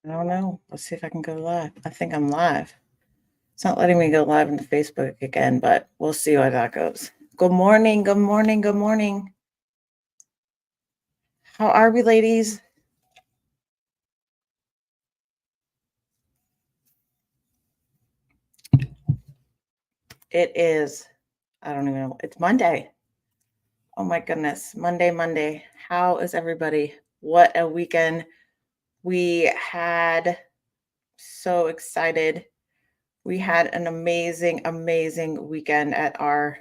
I don't know. Let's see if I can go live. I think I'm live. It's not letting me go live into Facebook again, but we'll see how that goes. Good morning. Good morning. Good morning. How are we, ladies? It is, I don't even know. It's Monday. Oh my goodness. Monday. How is everybody? What a weekend we had. So excited. We had an amazing weekend at our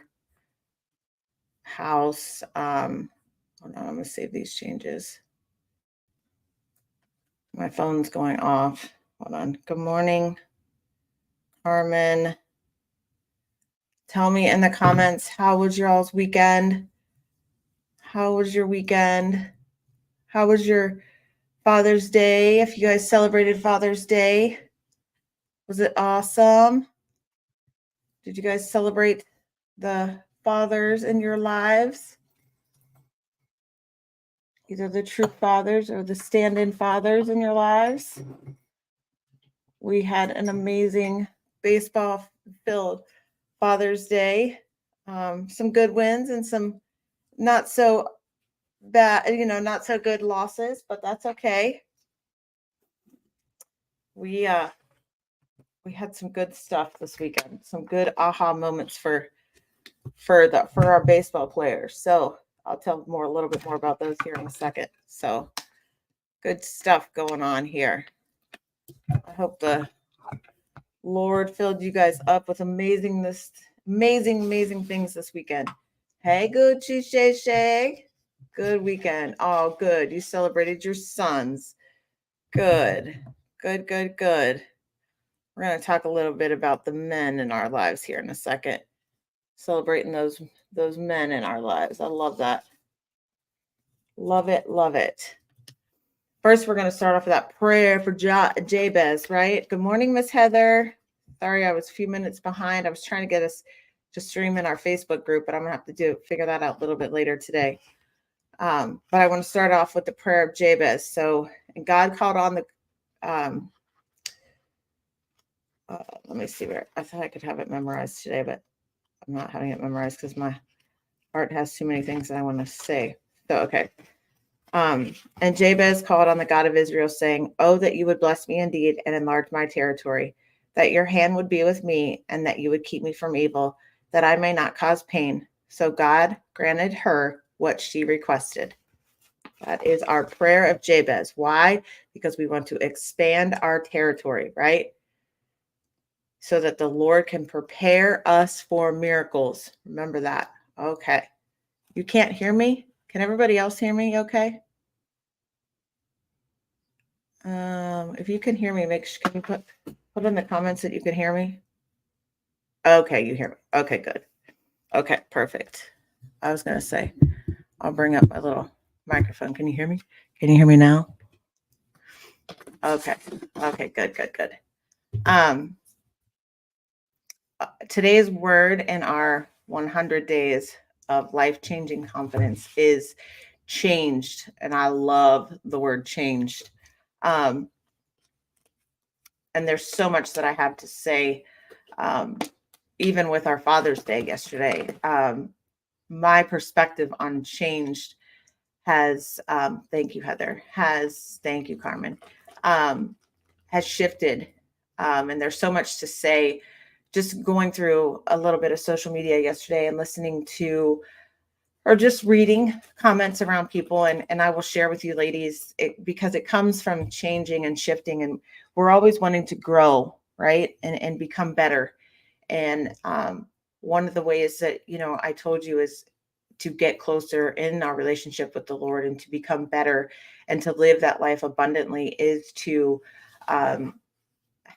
house. Hold on, I'm gonna save these changes. My phone's going off. Hold on. Good morning, Carmen. Tell me in the comments, how was your all's weekend? How was your weekend? How was your Father's Day? If you guys celebrated Father's Day, was it awesome? Did you guys celebrate the fathers in your lives? Either the true fathers or the stand-in fathers in your lives? We had an amazing baseball-filled Father's Day. Some good wins and some not so bad, not so good losses, but that's okay. We had some good stuff this weekend. Some good aha moments for our baseball players. So I'll tell a little bit more about those here in a second. So good stuff going on here. I hope the Lord filled you guys up with amazing things this weekend. Hey, Gucci Shay Shay. Good weekend. Oh, good. You celebrated your sons. Good. Good. We're going to talk a little bit about the men in our lives here in a second. Celebrating those men in our lives. I love that. Love it. First, we're going to start off with that prayer for Jabez, right? Good morning, Miss Heather. Sorry, I was a few minutes behind. I was trying to get us to stream in our Facebook group, but I'm going to have to figure that out a little bit later today. But I want to start off with the prayer of Jabez. So, and God called on the, let me see where, I thought I could have it memorized today, but I'm not having it memorized because my heart has too many things that I want to say. So, okay. And Jabez called on the God of Israel, saying, "Oh, that you would bless me indeed and enlarge my territory, that your hand would be with me, and that you would keep me from evil, that I may not cause pain." So God granted her what she requested. That is our prayer of Jabez. Why? Because we want to expand our territory, right? So that the Lord can prepare us for miracles. Remember that. Okay. You can't hear me? Can everybody else hear me okay? If you can hear me, can you put in the comments that you can hear me? Okay, you hear me. Okay, good. Okay, perfect. I was gonna say, I'll bring up my little microphone. Can you hear me? Can you hear me now? Okay. Okay, good. Today's word in our 100 days of life-changing confidence is changed, and I love the word changed. And there's so much that I have to say. Even with our Father's Day yesterday, my perspective on changed has, thank you, Heather, thank you, Carmen, has shifted. And there's so much to say. Just going through a little bit of social media yesterday and listening to, or just reading comments around people. And I will share with you ladies, because it comes from changing and shifting, and we're always wanting to grow, right? And become better. And one of the ways that, I told you is to get closer in our relationship with the Lord and to become better and to live that life abundantly is to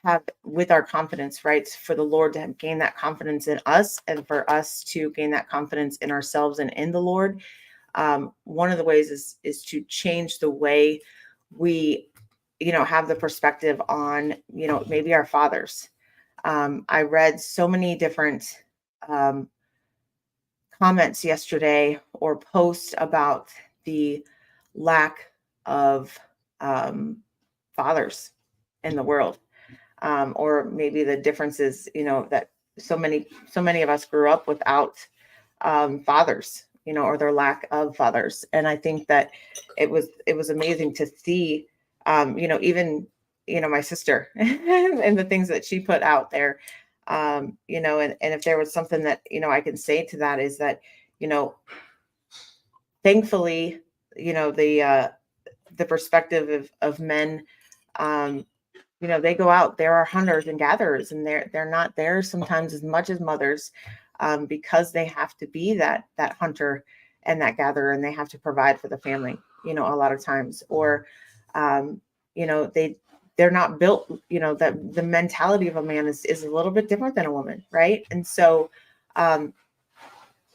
have with our confidence, right? For the Lord to gain that confidence in us and for us to gain that confidence in ourselves and in the Lord. One of the ways is to change the way we, have the perspective on, maybe our fathers. I read so many different comments yesterday or posts about the lack of fathers in the world. Or maybe the differences, that so many of us grew up without fathers, or their lack of fathers. And I think that it was amazing to see, even, my sister and the things that she put out there. And if there was something that, I can say to that is that, you know, thankfully, the perspective of men, um, they go out, there are hunters and gatherers, and they're not there sometimes as much as mothers, because they have to be that hunter and that gatherer, and they have to provide for the family, a lot of times. Or um, they're not built, that the mentality of a man is a little bit different than a woman, right? And so um,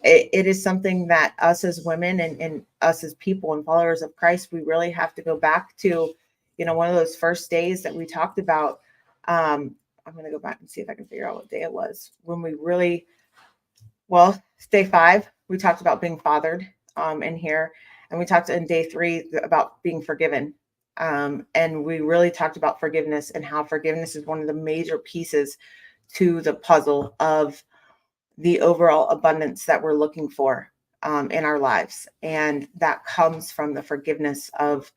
it is something that us as women, and us as people and followers of Christ, we really have to go back to, one of those first days that we talked about. I'm going to go back and see if I can figure out what day it was when we really, well, day 5, we talked about being fathered, in here. And we talked in day 3 about being forgiven. And we really talked about forgiveness, and how forgiveness is one of the major pieces to the puzzle of the overall abundance that we're looking for, in our lives. And that comes from the forgiveness of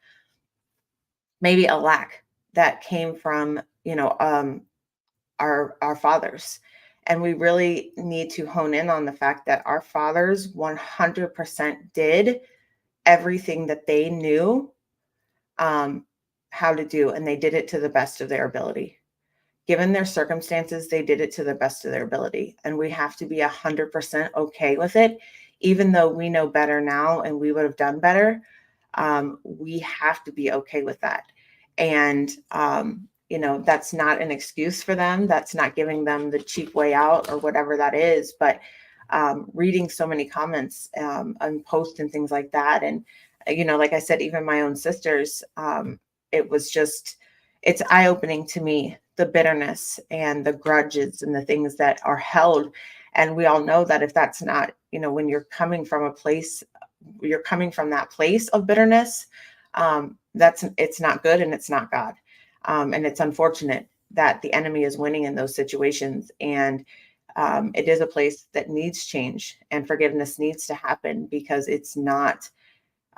maybe a lack that came from, our fathers. And we really need to hone in on the fact that our fathers 100% did everything that they knew, um, how to do, and they did it to the best of their ability. Given their circumstances, they did it to the best of their ability. And we have to be 100% okay with it, even though we know better now and we would have done better. We have to be okay with that. And, that's not an excuse for them. That's not giving them the cheap way out or whatever that is. But reading so many comments, and posts and things like that. And, like I said, even my own sisters, it was just, it's eye opening to me, the bitterness and the grudges and the things that are held. And we all know that if that's not, when you're coming from that place of bitterness, it's not good, and it's not God. And it's unfortunate that the enemy is winning in those situations. And it is a place that needs change, and forgiveness needs to happen, because it's not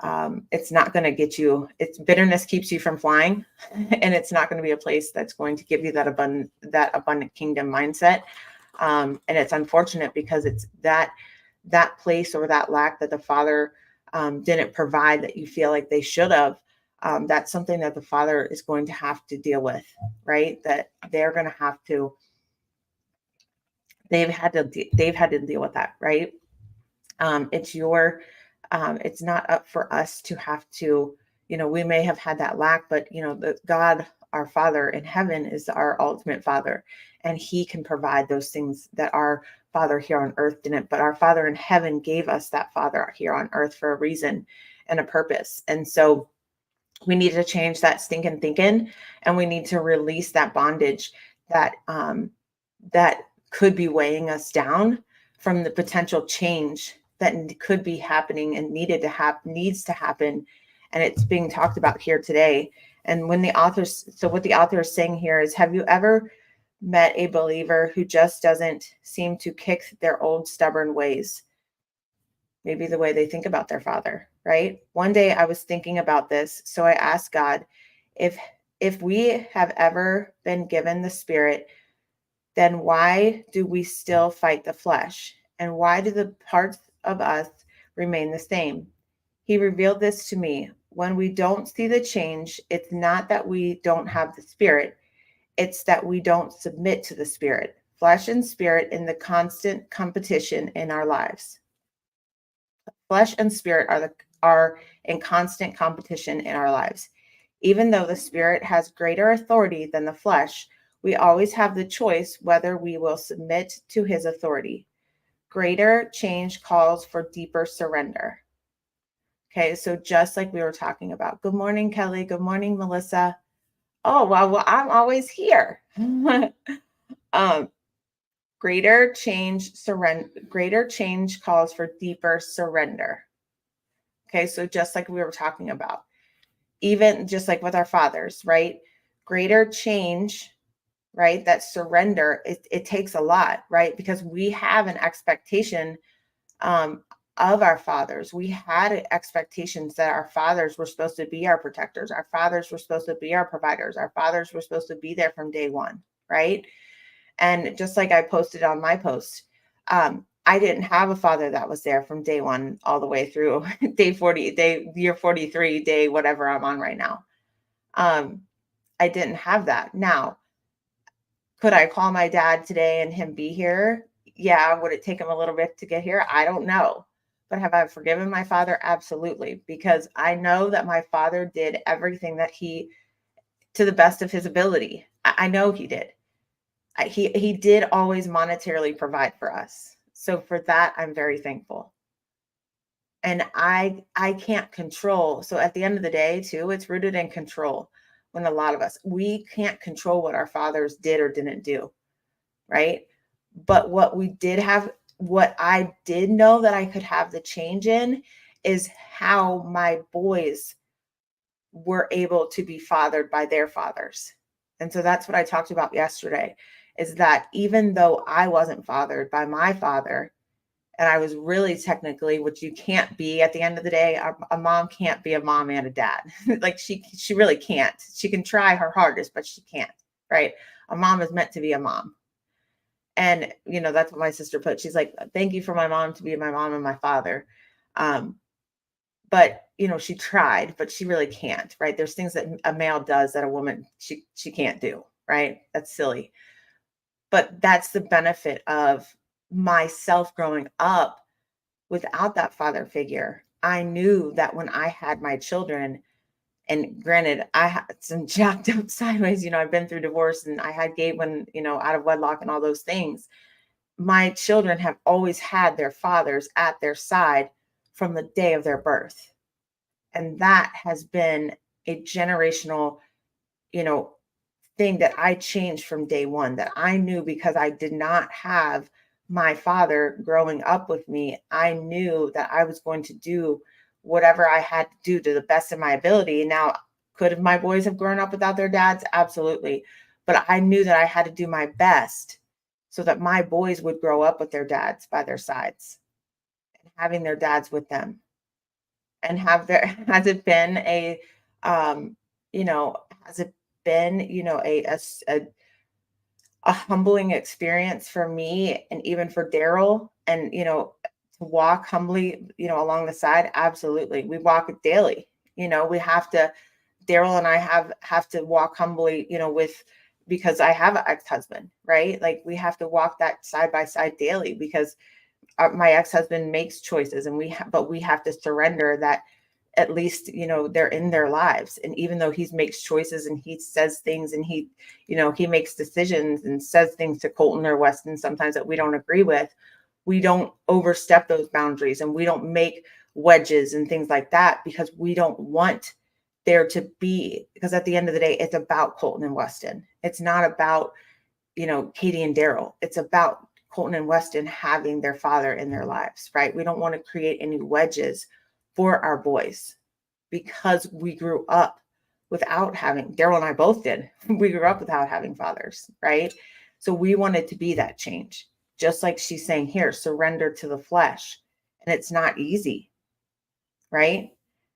going to get you. It's bitterness keeps you from flying, and it's not going to be a place that's going to give you that abundant kingdom mindset. And it's unfortunate, because it's that place or that lack that the Father didn't provide, that you feel like they should have. That's something that the Father is going to have to deal with, right? That they're going to have to. They've had to deal with that, right? It's not up for us to have to, we may have had that lack, but the God, our Father in heaven, is our ultimate Father, and He can provide those things that our Father here on earth didn't. But our Father in heaven gave us that Father here on earth for a reason and a purpose. And so we need to change that stinking thinking, and we need to release that bondage that that could be weighing us down from the potential change that could be happening and needs to happen. And it's being talked about here today. And what the author is saying here is, have you ever met a believer who just doesn't seem to kick their old stubborn ways? Maybe the way they think about their Father, right? One day I was thinking about this. So I asked God, if we have ever been given the Spirit, then why do we still fight the flesh? And why do the parts of us remain the same? He revealed this to me. When we don't see the change, it's not that we don't have the Spirit, it's that we don't submit to the Spirit. Flesh and spirit in the constant competition in our lives. Flesh and spirit are in constant competition in our lives. Even though the Spirit has greater authority than the flesh, we always have the choice whether we will submit to His authority. Greater change calls for deeper surrender. Okay, so just like we were talking about. Good morning, Kelly. Good morning, Melissa. Oh, well, I'm always here. Greater change calls for deeper surrender. Okay, so just like we were talking about, even just like with our fathers, right? greater change, right? That surrender, it takes a lot, right? Because we have an expectation um, of our fathers. We had expectations that our fathers were supposed to be our protectors. Our fathers were supposed to be our providers. Our fathers were supposed to be there from day one, right? And just like I posted on my post, I didn't have a father that was there from day one all the way through day 40, year 43, day whatever I'm on right now. Um, I didn't have that. Now, could I call my dad today and him be here? Yeah. Would it take him a little bit to get here? I don't know. But have I forgiven my father? Absolutely. Because I know that my father did everything that to the best of his ability. I know he did. He did always monetarily provide for us. So for that, I'm very thankful. And I can't control. So at the end of the day, too, it's rooted in control. When a lot of us, we can't control what our fathers did or didn't do, right? But what I did know that I could have the change in is how my boys were able to be fathered by their fathers. And so that's what I talked about yesterday, is that even though I wasn't fathered by my father, and I was really technically, which you can't be at the end of the day, a mom can't be a mom and a dad. Like she really can't. She can try her hardest, but she can't, right? A mom is meant to be a mom. And, that's what my sister put. She's like, thank you for my mom to be my mom and my father. But, she tried, but she really can't, right? There's things that a male does that a woman, she can't do, right? That's silly. But that's the benefit of myself growing up without that father figure. I knew that when I had my children, and granted, I had some jacked up sideways, I've been through divorce and I had Gabe when, out of wedlock and all those things. My children have always had their fathers at their side from the day of their birth. And that has been a generational, you know, thing that I changed from day one, that I knew because I did not have my father growing up with me. I knew that I was going to do whatever I had to do to the best of my ability. Now, could my boys have grown up without their dads? Absolutely. But I knew that I had to do my best so that my boys would grow up with their dads by their sides and having their dads with them. And has it been um, has it been, a humbling experience for me and even for Daryl, and, to walk humbly, along the side? Absolutely. We walk it daily. We have to, Daryl and I have to walk humbly, because I have an ex-husband, right? Like we have to walk that side by side daily because my ex-husband makes choices, and but we have to surrender that at least, they're in their lives. And even though he makes choices and he says things and he makes decisions and says things to Colton or Weston sometimes that we don't agree with, we don't overstep those boundaries and we don't make wedges and things like that, because we don't want there to be, because at the end of the day, it's about Colton and Weston. It's not about, Katie and Daryl. It's about Colton and Weston having their father in their lives, right? We don't want to create any wedges for our boys because we grew up without having, Daryl and I both did. We grew up without having fathers, right? So we wanted to be that change, just like she's saying here, surrender to the flesh. And it's not easy, right?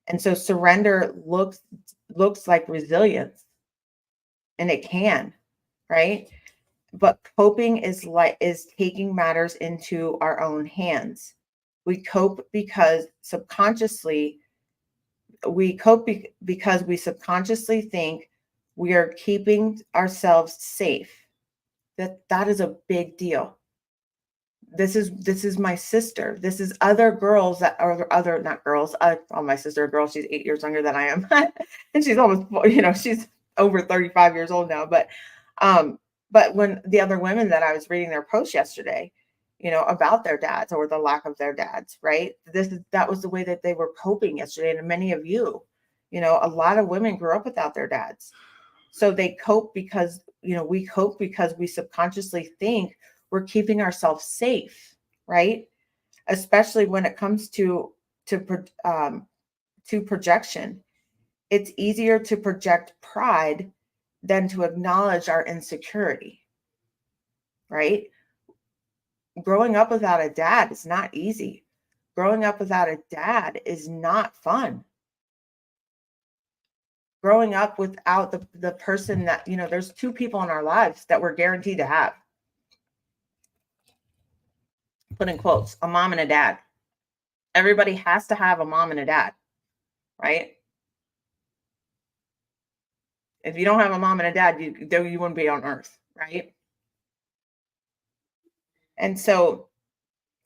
And so surrender looks like resilience, and it can, right? But coping is taking matters into our own hands. We cope because we subconsciously think we are keeping ourselves safe. That is a big deal. This is my sister. This is other girls that are other, not girls. I call my sister a girl. She's 8 years younger than I am. And she's almost, she's over 35 years old now. But when the other women that I was reading their posts yesterday, about their dads or the lack of their dads, right? That was the way that they were coping yesterday. And many of a lot of women grew up without their dads. So they cope because, we cope because we subconsciously think we're keeping ourselves safe, right? Especially when it comes to projection. It's easier to project pride than to acknowledge our insecurity, right? Growing up without a dad is not easy. Growing up without a dad is not fun. Growing up without the person that, there's two people in our lives that we're guaranteed to have. Put in quotes, a mom and a dad. Everybody has to have a mom and a dad, right? If you don't have a mom and a dad, you wouldn't be on earth, right? And so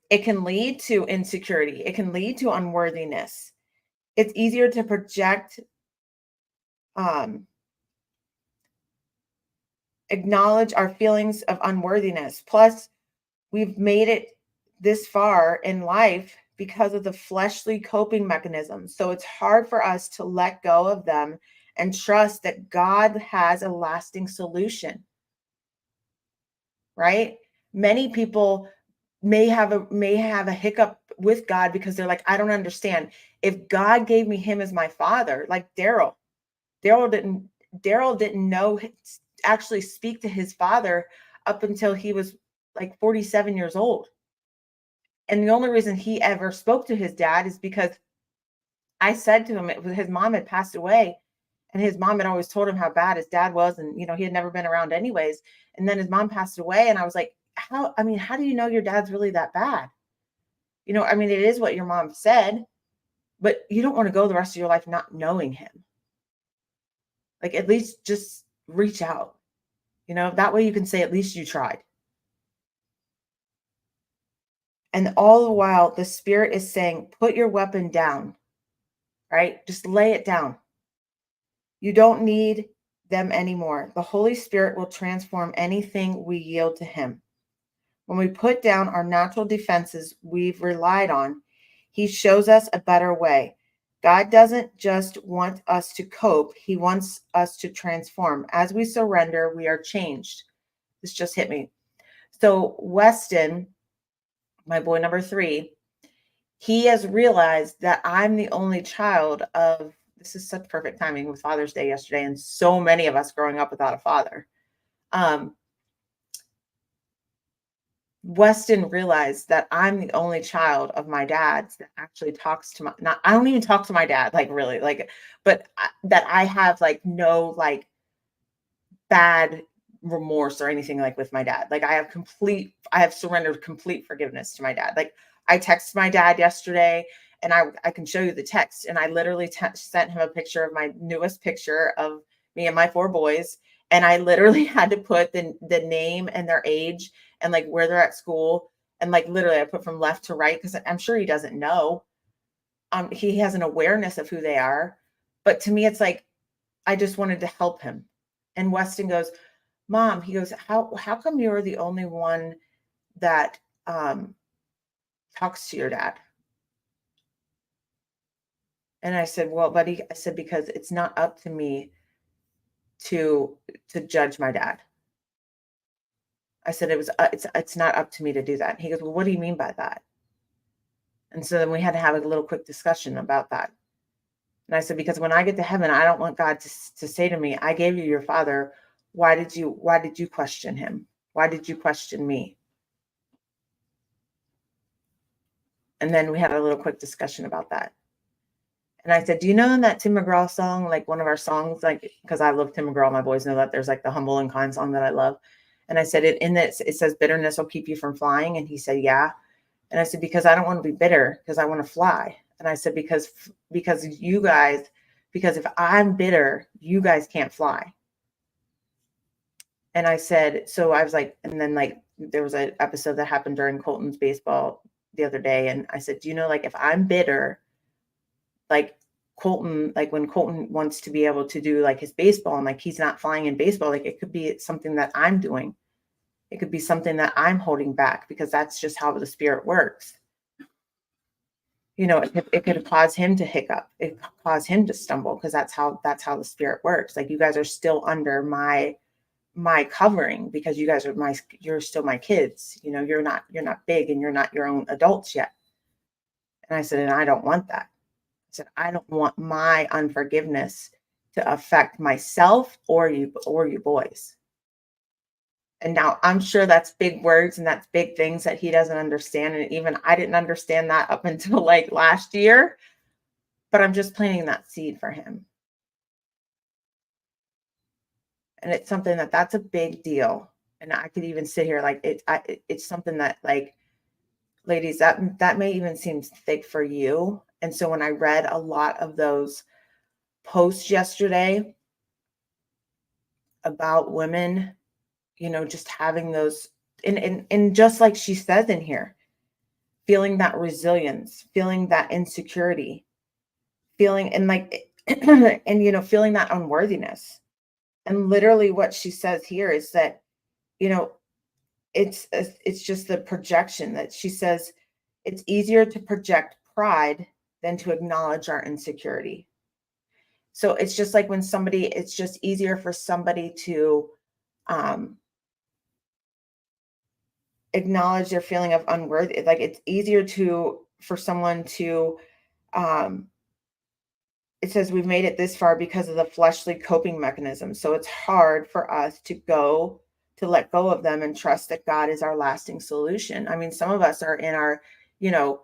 it can lead to insecurity. It can lead to unworthiness. It's easier to project, acknowledge our feelings of unworthiness. Plus, we've made it this far in life because of the fleshly coping mechanisms. So it's hard for us to let go of them and trust that God has a lasting solution, right? Many people may have a hiccup with God because they're like, I don't understand. If God gave me him as my father, like Daryl didn't know actually speak to his father up until he was like 47 years old. And the only reason he ever spoke to his dad is because I said to him, his mom had passed away, and his mom had always told him how bad his dad was. And, he had never been around anyways. And then his mom passed away. And I was like, how do you know your dad's really that bad? It is what your mom said, but you don't want to go the rest of your life not knowing him. Like, at least just reach out, that way you can say, at least you tried. And all the while, the Spirit is saying, put your weapon down, right? Just lay it down. You don't need them anymore. The Holy Spirit will transform anything we yield to him. When we put down our natural defenses we've relied on, he shows us a better way. God doesn't just want us to cope. He wants us to transform. As we surrender, we are changed. This just hit me. So Weston, my boy number 3, he has realized that I'm the only child of, this is such perfect timing with Father's Day yesterday, and so many of us growing up without a father. Weston realized that I'm the only child of my dad's that actually talks to I don't even talk to my dad, like, really, like, but that I have like no like bad remorse or anything like with my dad. Like, I have surrendered complete forgiveness to my dad. Like, I texted my dad yesterday, and I can show you the text, and I literally sent him a picture of my newest picture of me and my 4 boys. And I literally had to put the name and their age and like where they're at school. And like, literally I put from left to right, because I'm sure he doesn't know. He has an awareness of who they are. But to me, it's like, I just wanted to help him. And Weston goes, Mom, he goes, how come you're the only one that talks to your dad? And I said, well, buddy, I said, because it's not up to me to judge my dad. I said, it's not up to me to do that. He goes, well, what do you mean by that? And so then we had to have a little quick discussion about that. And I said, because when I get to heaven, I don't want God to say to me, I gave you your father. Why did you question him? Why did you question me? And then we had a little quick discussion about that. And I said, do you know that Tim McGraw song, like one of our songs, like, because I love Tim McGraw, my boys know that, there's like the Humble and Kind song that I love. And I said, it says bitterness will keep you from flying. And he said, yeah. And I said, because I don't want to be bitter, because I want to fly. And I said, because if I'm bitter, you guys can't fly. And I said, so I was like, and then like, there was an episode that happened during Colton's baseball the other day. And I said, do you know, like, if I'm bitter, like Colton, like when Colton wants to be able to do like his baseball and like he's not flying in baseball, like it could be something that I'm doing. It could be something that I'm holding back, because that's just how the Spirit works. It could cause him to hiccup. It could cause him to stumble, because that's how the Spirit works. Like, you guys are still under my covering, because you guys are you're still my kids. You're not big, and you're not your own adults yet. And I said, and I don't want that. I said, I don't want my unforgiveness to affect myself or you boys. And now I'm sure that's big words and that's big things that he doesn't understand. And even I didn't understand that up until like last year, but I'm just planting that seed for him. And it's something that's a big deal. And I could even sit here like it's something that, like, ladies, that may even seem thick for you. And so when I read a lot of those posts yesterday about women, just having those, and just like she says in here, feeling that resilience, feeling that insecurity, feeling and like and feeling that unworthiness. And literally what she says here is that, you know, it's just the projection that she says it's easier to project pride than to acknowledge our insecurity. So it's just like when it's just easier for somebody to acknowledge their feeling of unworthy. Like it's easier for someone to, it says we've made it this far because of the fleshly coping mechanism. So it's hard for us to let go of them and trust that God is our lasting solution. I mean, some of us are in our, 40s,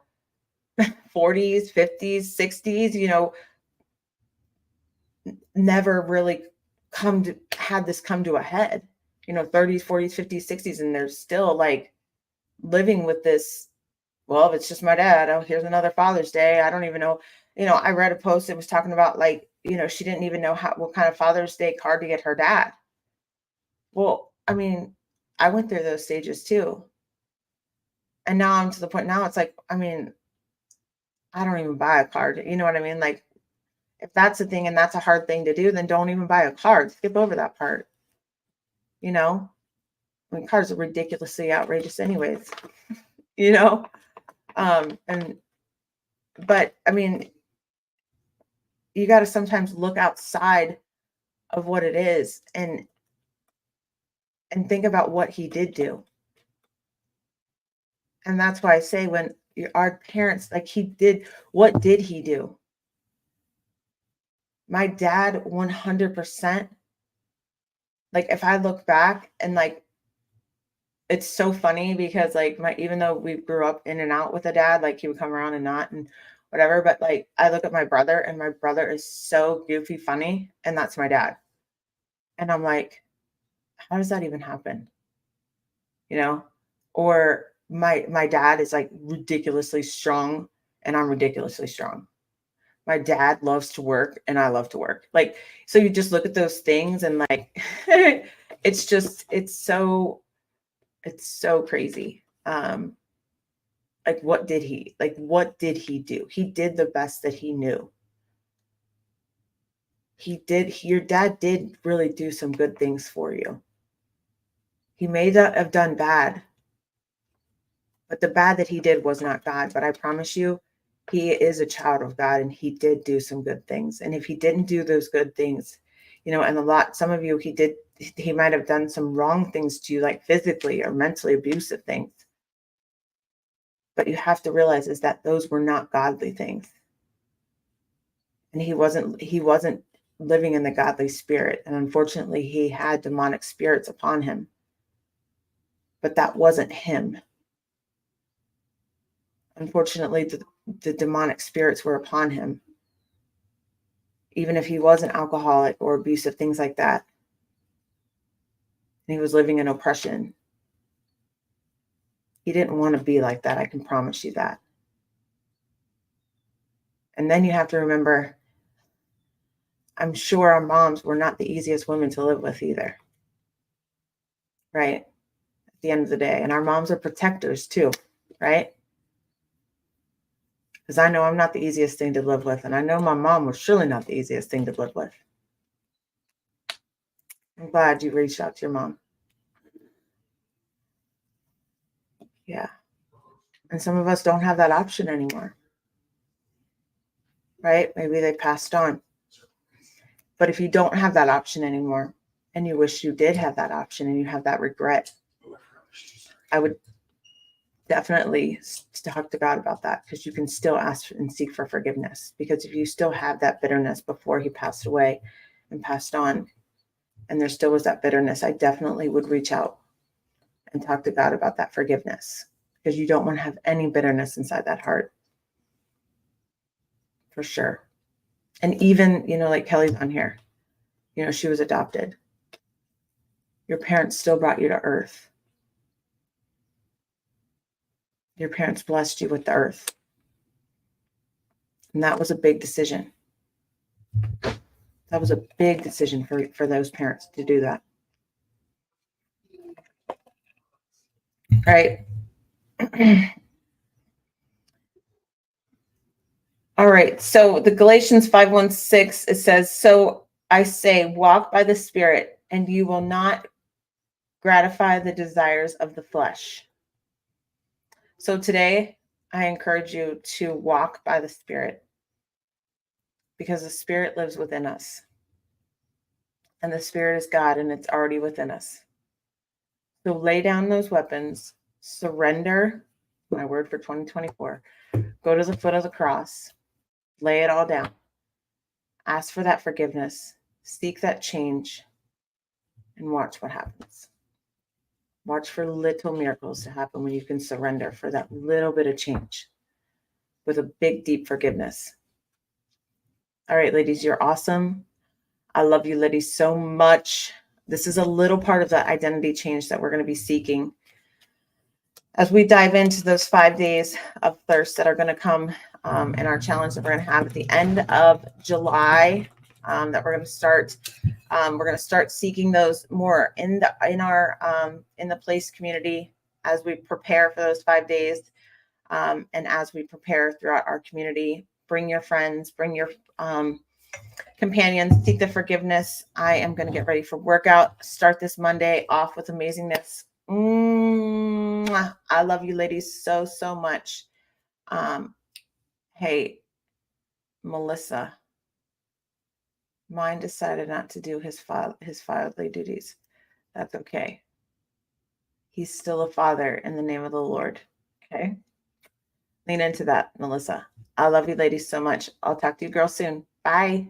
50s, 60s, never really had this come to a head, 30s, 40s, 50s, 60s, and they're still like living with this. Well, if it's just my dad, oh, here's another Father's Day. I don't even know. I read a post that was talking about like, she didn't even know what kind of Father's Day card to get her dad. Well, I mean, I went through those stages too. And now I'm to the point now it's like, I mean, I don't even buy a card. You know what I mean? Like, if that's a thing and that's a hard thing to do, then don't even buy a card. Skip over that part. I mean, cards are ridiculously outrageous anyways, but I mean, you got to sometimes look outside of what it is and think about what he did do. And that's why I say when our parents, like what did he do? My dad, 100%. Like if I look back and like, it's so funny because like even though we grew up in and out with a dad, like he would come around and not and whatever, but like I look at my brother and my brother is so goofy funny and that's my dad. And I'm like, how does that even happen? Or my dad is like ridiculously strong and I'm ridiculously strong. My dad loves to work and I love to work. Like, so you just look at those things and like, it's so crazy. Like what did he do? He did the best that he knew. Your dad did really do some good things for you. He may have done bad, but the bad that he did was not God. But I promise you, he is a child of God and he did do some good things. And if he didn't do those good things, and some of you, he might have done some wrong things to you, like physically or mentally abusive things. But you have to realize is that those were not godly things. And he wasn't living in the godly spirit. And unfortunately, he had demonic spirits upon him. But that wasn't him. Unfortunately, the demonic spirits were upon him. Even if he was an alcoholic or abusive, things like that. And he was living in oppression. He didn't want to be like that. I can promise you that. And then you have to remember, I'm sure our moms were not the easiest women to live with either. Right? At the end of the day. And our moms are protectors too. Right? Because I know I'm not the easiest thing to live with. And I know my mom was surely not the easiest thing to live with. I'm glad you reached out to your mom. Yeah. And some of us don't have that option anymore. Right? Maybe they passed on. But if you don't have that option anymore and you wish you did have that option and you have that regret, I would definitely talk to God about that, because you can still ask and seek for forgiveness. Because if you still have that bitterness before he passed away, and passed on, and there still was that bitterness, I definitely would reach out and talk to God about that forgiveness, because you don't want to have any bitterness inside that heart, for sure. And even, like Kelly's on here, she was adopted. Your parents still brought you to earth. Your parents blessed you with the earth. And that was a big decision. That was a big decision for those parents to do that. Right? All right. So the Galatians 5:16, it says, "So I say, walk by the Spirit, and you will not gratify the desires of the flesh." So today, I encourage you to walk by the Spirit, because the Spirit lives within us. And the Spirit is God, and it's already within us. So lay down those weapons, surrender, my word for 2024, go to the foot of the cross, lay it all down, ask for that forgiveness, seek that change, and watch what happens. Watch for little miracles to happen when you can surrender for that little bit of change with a big, deep forgiveness. All right, ladies, you're awesome. I love you, ladies, so much. This is a little part of the identity change that we're going to be seeking as we dive into those 5 days of thirst that are going to come in our challenge that we're going to have at the end of July, that we're going to start. We're going to start seeking those more in the place community as we prepare for those 5 days, and as we prepare throughout our community. Bring your friends, bring your companions, seek the forgiveness. I am going to get ready for workout. Start this Monday off with amazingness. I love you, ladies, so, so much. Hey, Melissa, mine decided not to do his fatherly duties. That's okay. He's still a father in the name of the Lord. Okay. Lean into that, Melissa. I love you, ladies, so much. I'll talk to you girls soon. Bye.